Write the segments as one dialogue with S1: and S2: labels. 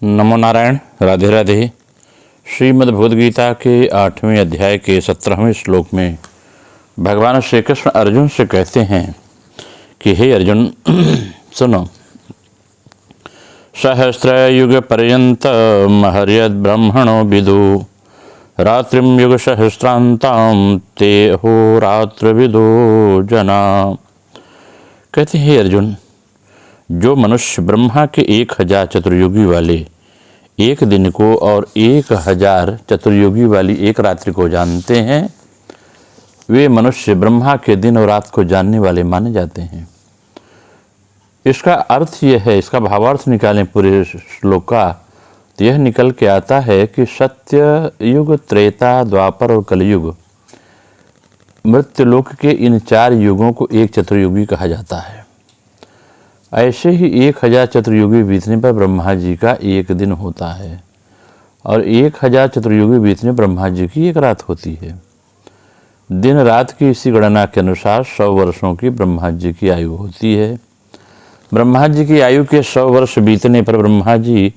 S1: नमो नारायण। राधे राधे। श्रीमद् भगवद गीता के 8वें अध्याय के 17वें श्लोक में भगवान श्री कृष्ण अर्जुन से कहते हैं कि हे अर्जुन सुनो, सहस्रयुग पर्यंत महर्यद ब्रह्मणो विदु रात्रिम युग सहस्रांताम ते अहोरात्र विदु जना। कहते हैं हे अर्जुन, जो मनुष्य ब्रह्मा के 1000 चतुर्युगी वाले एक दिन को और 1000 चतुर्युगी वाली एक रात्रि को जानते हैं, वे मनुष्य ब्रह्मा के दिन और रात को जानने वाले माने जाते हैं। इसका अर्थ यह है, इसका भावार्थ निकालें पूरे श्लोक का, तो यह निकल के आता है कि सत्य युग, त्रेता, द्वापर और कलयुग, मृत्युलोक के इन 4 युगों को एक चतुर्युगी कहा जाता है। ऐसे ही 1000 चतुर्युगी बीतने पर ब्रह्मा जी का एक दिन होता है और 1000 चतुर्युगी बीतने ब्रह्मा जी की एक रात होती है। दिन रात की इसी गणना के अनुसार 100 वर्षों की ब्रह्मा जी की आयु होती है। ब्रह्मा जी की आयु के 100 वर्ष बीतने पर ब्रह्मा जी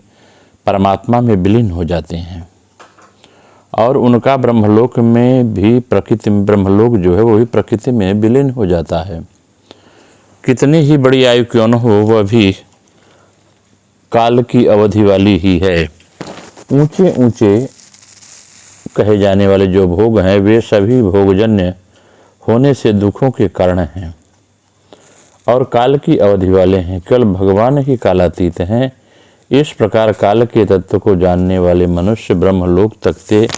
S1: परमात्मा में विलीन हो जाते हैं और उनका ब्रह्मलोक में भी प्रकृति, ब्रह्मलोक जो है वो भी प्रकृति में विलीन हो जाता है। कितनी ही बड़ी आयु क्यों न हो, वह भी काल की अवधि वाली ही है। ऊंचे ऊंचे कहे जाने वाले जो भोग हैं वे सभी भोगजन्य होने से दुखों के कारण हैं और काल की अवधि वाले हैं। केवल भगवान ही कालातीत हैं। इस प्रकार काल के तत्व को जानने वाले मनुष्य ब्रह्मलोक तक से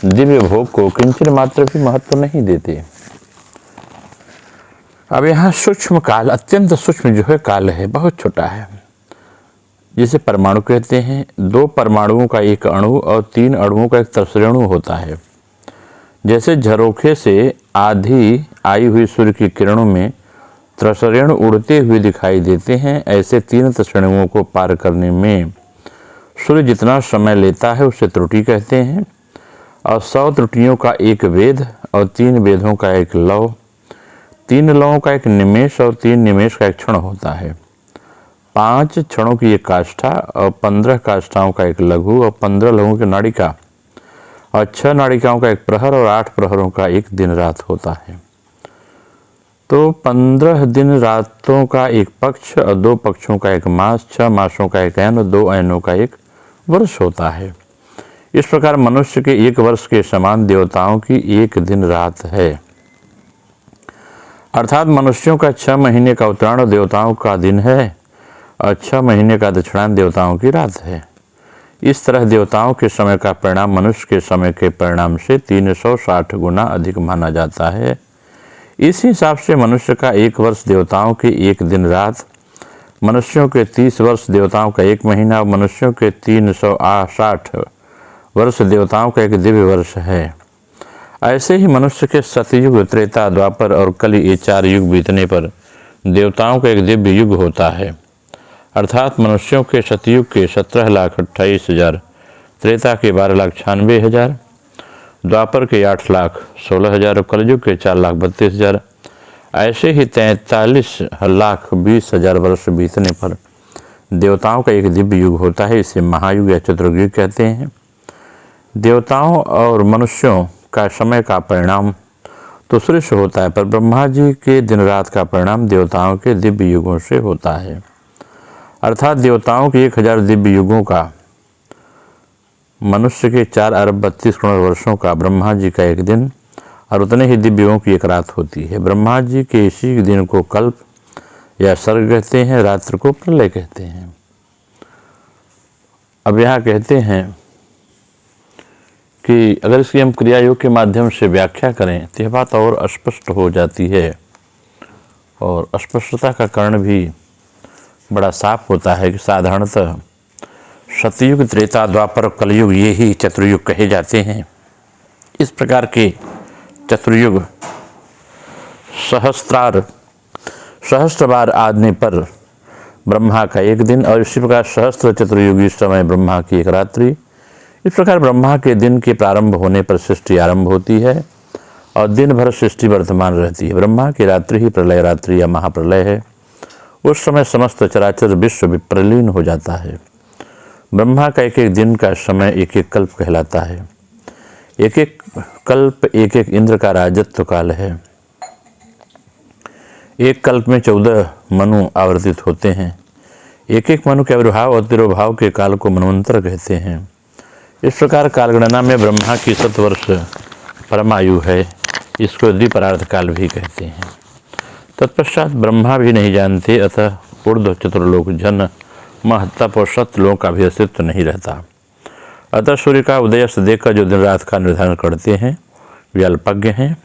S1: दिव्य भोग को किंचित मात्र भी महत्व नहीं देते। अब यहाँ सूक्ष्म काल, अत्यंत सूक्ष्म जो है काल है, बहुत छोटा है, जिसे परमाणु कहते हैं। 2 परमाणुओं का एक अणु और 3 अणुओं का एक तरसरेणु होता है। जैसे झरोखे से आधी आई हुई सूर्य की किरणों में तरसरेणु उड़ते हुए दिखाई देते हैं, ऐसे 3 तरसरेणुओं को पार करने में सूर्य जितना समय लेता है उसे त्रुटि कहते हैं। और 100 त्रुटियों का एक वेद और 3 वेदों का एक लव, 3 लवों का एक निमेष और 3 निमेष का एक क्षण होता है। 5 क्षणों की एक काष्ठा और 15 काष्ठाओं का एक लघु और 15 लघुओं की नाड़िका और 6 नाड़िकाओं का एक प्रहर और 8 प्रहरों का एक दिन रात होता है। तो 15 दिन रातों का एक पक्ष और 2 पक्षों का एक मास, 6 मासों का एक अयन और 2 अयनों का एक वर्ष होता है। इस प्रकार मनुष्य के 1 वर्ष के समान देवताओं की एक दिन रात है। अर्थात मनुष्यों का 6 महीने का उत्तरायण देवताओं का दिन है और 6 महीने का दक्षिणायन देवताओं की रात है। इस तरह देवताओं के समय का परिणाम मनुष्य के समय के परिणाम से 360 गुना अधिक माना जाता है। इस हिसाब से मनुष्य का 1 वर्ष देवताओं की एक दिन रात, मनुष्यों के 30 वर्ष देवताओं का 1 महीना और मनुष्यों के 360 वर्ष देवताओं का एक दिव्य वर्ष है। ऐसे ही मनुष्य के सतयुग, त्रेता, द्वापर और कलि, ये 4 युग बीतने पर देवताओं का एक दिव्य युग होता है। अर्थात मनुष्यों के सतयुग के 17,28,000, त्रेता के 12,96,000, द्वापर के 8,16,000 और कलयुग के 4,32,000। ऐसे ही 43,20,000 वर्ष बीतने पर देवताओं का एक दिव्य युग होता है। इसे महायुग या चतुर्युग कहते हैं। देवताओं और मनुष्यों का समय का परिणाम तो सूर्य से होता है, पर ब्रह्मा जी के दिन रात का परिणाम देवताओं के दिव्य युगों से होता है। अर्थात देवताओं के 1000 दिव्य युगों का, मनुष्य के 4 अरब 32 करोड़ वर्षों का ब्रह्मा जी का एक दिन और उतने ही दिव्य युगों की एक रात होती है। ब्रह्मा जी के इसी दिन को कल्प या सर्ग कहते हैं, रात्र को प्रलय कहते हैं। अब यहाँ कहते हैं कि अगर इसकी हम क्रिया योग के माध्यम से व्याख्या करें तो यह बात और अस्पष्ट हो जाती है और अस्पष्टता का कारण भी बड़ा साफ होता है कि साधारणतः सतयुग, त्रेता, द्वापर, कलयुग ये ही चतुर्युग कहे जाते हैं। इस प्रकार के चतुर्युग सहस्त्र बार आने पर ब्रह्मा का एक दिन और इसी प्रकार सहस्त्र चतुर्युगी समय ब्रह्मा की एक रात्रि। इस प्रकार ब्रह्मा के दिन के प्रारंभ होने पर सृष्टि आरंभ होती है और दिन भर सृष्टि वर्तमान रहती है। ब्रह्मा की रात्रि ही प्रलय रात्रि या महाप्रलय है। उस समय समस्त चराचर विश्व विप्रलीन हो जाता है। ब्रह्मा का एक एक दिन का समय एक एक कल्प कहलाता है। एक एक कल्प एक एक इंद्र का राजत्व काल है। एक कल्प में 14 मनु आवर्तित होते हैं। एक एक मनु के आविर्भाव और तिरोभाव के काल को मनवंतर कहते हैं। इस प्रकार कालगणना में ब्रह्मा की 7 वर्ष परमायु है। इसको द्विपरार्ध काल भी कहते हैं। तत्पश्चात ब्रह्मा भी नहीं जानते, अतः ऊर्ध्व चतुर्लोक जन महत्व और सतलोक का भी अस्तित्व नहीं रहता। अतः सूर्य का उदयस्त देखकर जो दिन रात का निर्धारण करते हैं वे अल्पज्ञ हैं।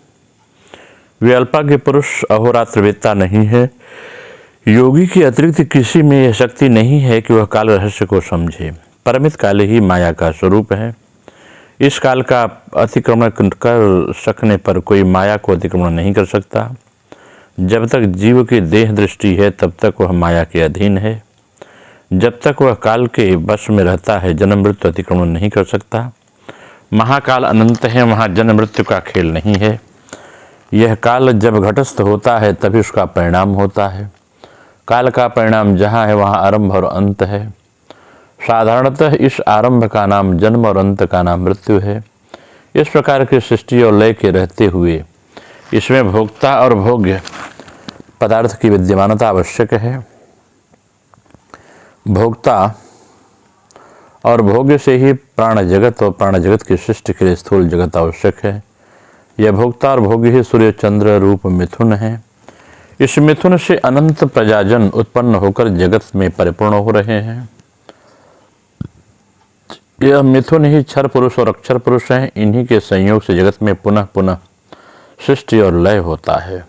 S1: वे अल्पज्ञ पुरुष अहोरात्रवेत्ता नहीं है। योगी के अतिरिक्त किसी में यह शक्ति नहीं है कि वह काल रहस्य को समझे। परमित काल ही माया का स्वरूप है। इस काल का अतिक्रमण कर सकने पर कोई माया को अतिक्रमण नहीं कर सकता। जब तक जीव की देह दृष्टि है तब तक वह माया के अधीन है। जब तक वह काल के वश में रहता है जन्म मृत्यु अतिक्रमण नहीं कर सकता। महाकाल अनंत है, वहाँ जन्म मृत्यु का खेल नहीं है। यह काल जब घटस्थ होता है तभी उसका परिणाम होता है। काल का परिणाम जहाँ है वहाँ आरंभ और अंत है। साधारणतः इस आरंभ का नाम जन्म और अंत का नाम मृत्यु है। इस प्रकार की सृष्टि और लय के रहते हुए इसमें भोक्ता और भोग्य पदार्थ की विद्यमानता आवश्यक है। भोक्ता और भोग्य से ही प्राण जगत और प्राण जगत की सृष्टि के लिए स्थूल जगत आवश्यक है। यह भोक्ता और भोग्य ही सूर्य चंद्र रूप मिथुन है। इस मिथुन से अनंत प्रजाजन उत्पन्न होकर जगत में परिपूर्ण हो रहे हैं। यह मिथुन ही क्षर पुरुष और अक्षर पुरुष हैं। इन्हीं के संयोग से जगत में पुनः पुनः सृष्टि और लय होता है।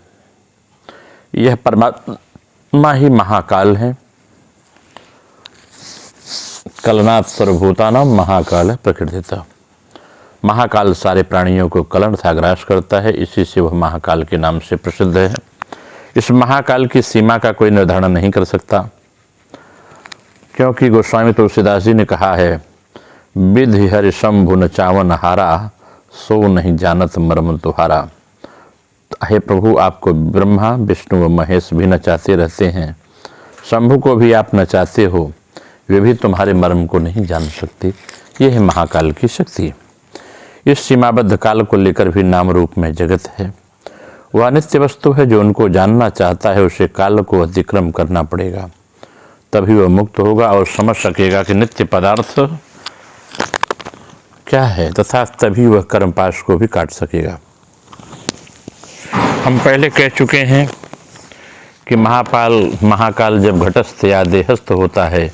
S1: यह परमात्मा ही महाकाल है। कलनाथ सर्वभूतानां महाकाल प्रकृतितः। महाकाल सारे प्राणियों को कलन तथा ग्रास करता है, इसी से वह महाकाल के नाम से प्रसिद्ध है। इस महाकाल की सीमा का कोई निर्धारण नहीं कर सकता, क्योंकि गोस्वामी तुलसीदास जी ने कहा है, विधि हरि शंभु न चावन हारा, सो नहीं जानत मर्म तुहारा। हे प्रभु, आपको ब्रह्मा विष्णु व महेश भी नचाते रहते हैं। शंभु को भी आप नचाते हो, वे भी तुम्हारे मर्म को नहीं जान सकते। यह है महाकाल की शक्ति। इस सीमाबद्ध काल को लेकर भी नाम रूप में जगत है। वह अनित्य वस्तु है। जो उनको जानना चाहता है उसे काल को अतिक्रम करना पड़ेगा, तभी वह मुक्त होगा और समझ सकेगा कि नित्य पदार्थ क्या है, तथा तभी वह कर्मपाश को भी काट सकेगा। हम पहले कह चुके हैं कि महाकाल जब घटस्थ या देहस्थ होता है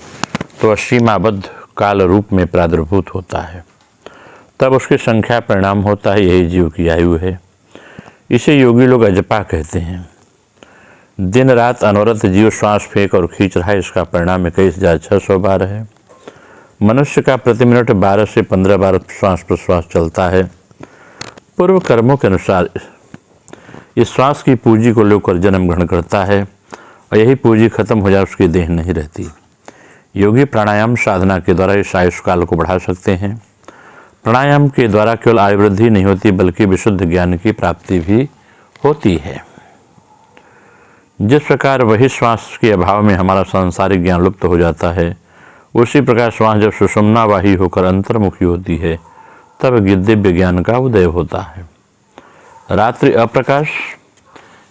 S1: तो सीमाबद्ध काल रूप में प्रादुर्भूत होता है। तब उसकी संख्या परिणाम होता है। यही जीव की आयु है। इसे योगी लोग अजपा कहते हैं। दिन रात अनवरत जीव श्वास फेंक और खींच रहा है। इसका परिणाम 21,600 बार है। मनुष्य का प्रति मिनट 12 से 15 बार श्वास प्रश्वास चलता है। पूर्व कर्मों के अनुसार इस श्वास की पूंजी को लेकर जन्म ग्रहण करता है और यही पूंजी खत्म हो जाए उसकी देह नहीं रहती। योगी प्राणायाम साधना के द्वारा इस आयुष काल को बढ़ा सकते हैं। प्राणायाम के द्वारा केवल आयु वृद्धि नहीं होती बल्कि विशुद्ध ज्ञान की प्राप्ति भी होती है। जिस प्रकार वही श्वास के अभाव में हमारा सांसारिक ज्ञान लुप्त हो जाता है, उसी प्रकार श्वास जब सुषुम्नावाही होकर अंतर्मुखी होती है तब दिव्य ज्ञान का उदय होता है। रात्रि अप्रकाश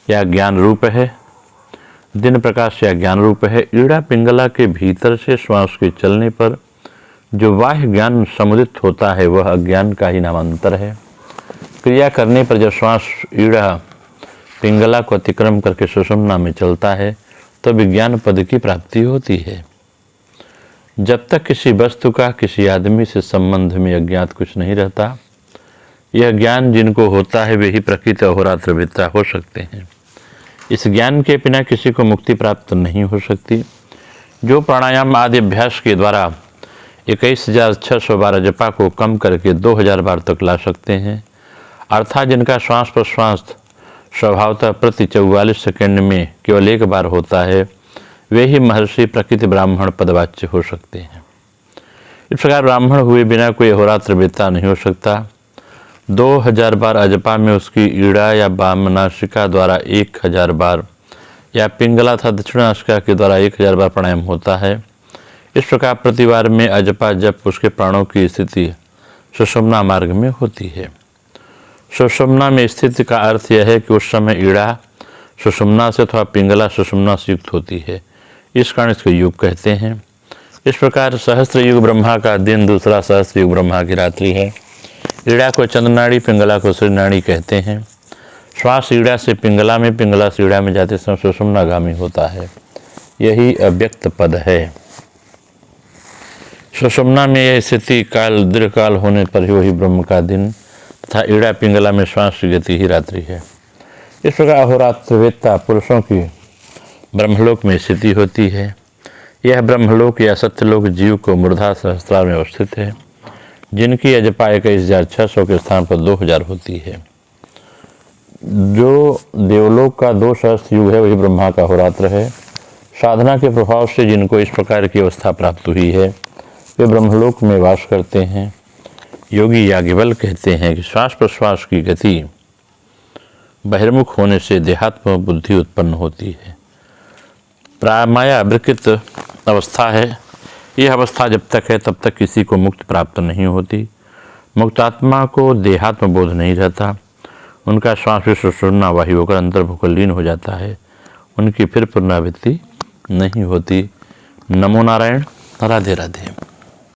S1: या ज्ञान रूप है, दिन प्रकाश या ज्ञान रूप है। ईड़ा पिंगला के भीतर से श्वास के चलने पर जो बाह्य ज्ञान समुदित होता है वह अज्ञान का ही नामांतर है। क्रिया करने पर जब श्वास ईड़ा पिंगला को अतिक्रम करके सुषुम्ना में चलता है तो विज्ञान पद की प्राप्ति होती है। जब तक किसी वस्तु का किसी आदमी से संबंध में अज्ञात कुछ नहीं रहता, यह ज्ञान जिनको होता है वे ही प्रकृति अहोरात्रविद्या हो सकते हैं। इस ज्ञान के बिना किसी को मुक्ति प्राप्त नहीं हो सकती। जो प्राणायाम आदि अभ्यास के द्वारा 21,600 बार जपा को कम करके 2,000 बार तक ला सकते हैं, अर्थात जिनका श्वास प्रश्वास स्वभावतः प्रति 44 सेकंड में केवल एक बार होता है, वे ही महर्षि प्रकृति ब्राह्मण पदवाच्य हो सकते हैं। इस प्रकार ब्राह्मण हुए बिना कोई अहोरात्रविद्या नहीं हो सकता। 2,000 बार अजपा में उसकी ईड़ा या वामनासिका द्वारा 1,000 बार या पिंगला तथा दक्षिणासिका के द्वारा 1,000 बार प्राणायाम होता है। इस प्रकार प्रतिवार में अजपा जप उसके प्राणों की स्थिति सुषुम्ना मार्ग में होती है। सुषुम्ना में स्थिति का अर्थ यह है कि उस समय ईड़ा सुषुम्ना से अथवा पिंगला सुषुम्ना से युक्त होती है, इस कारण इसको युग कहते हैं। इस प्रकार सहस्त्र युग ब्रह्मा का दिन, दूसरा सहस्त्र युग ब्रह्मा की रात्रि है। ईड़ा को चंद्रनाड़ी, पिंगला को श्रीनाड़ी कहते हैं। श्वास ईड़ा से पिंगला में, पिंगला से ईड़ा में जाते समय सुषुम्नागामी होता है। यही अव्यक्त पद है। सुषुम्ना में यह स्थिति काल दीर्घकाल होने पर ही वही ब्रह्म का दिन तथा ईड़ा पिंगला में श्वास की गति ही रात्रि है। इस प्रकार अहोरात्रवेत्ता पुरुषों की ब्रह्मलोक में स्थिति होती है। यह ब्रह्मलोक या सत्यलोक जीव को मूर्धा सहस्त्रार में अवस्थित है, जिनकी अजपा 21,600 के स्थान पर 2,000 होती है। जो देवलोक का 2 सहस्त्र युग है वही ब्रह्मा का अहोरात्र है। साधना के प्रभाव से जिनको इस प्रकार की अवस्था प्राप्त हुई है वे ब्रह्मलोक में वास करते हैं। योगी याज्ञवल्क्य कहते हैं कि श्वास प्रश्वास की गति बहिर्मुख होने से देहात्म बुद्धि उत्पन्न होती है। प्रामाया विकृत अवस्था है। यह अवस्था जब तक है तब तक किसी को मुक्ति प्राप्त नहीं होती। मुक्तात्मा को देहात्म बोध नहीं रहता। उनका श्वास भी सुषुम्ना वायु होकर अंतर्मुख लीन हो जाता है। उनकी फिर पुनरावृत्ति नहीं होती। नमो नारायण। राधे राधे।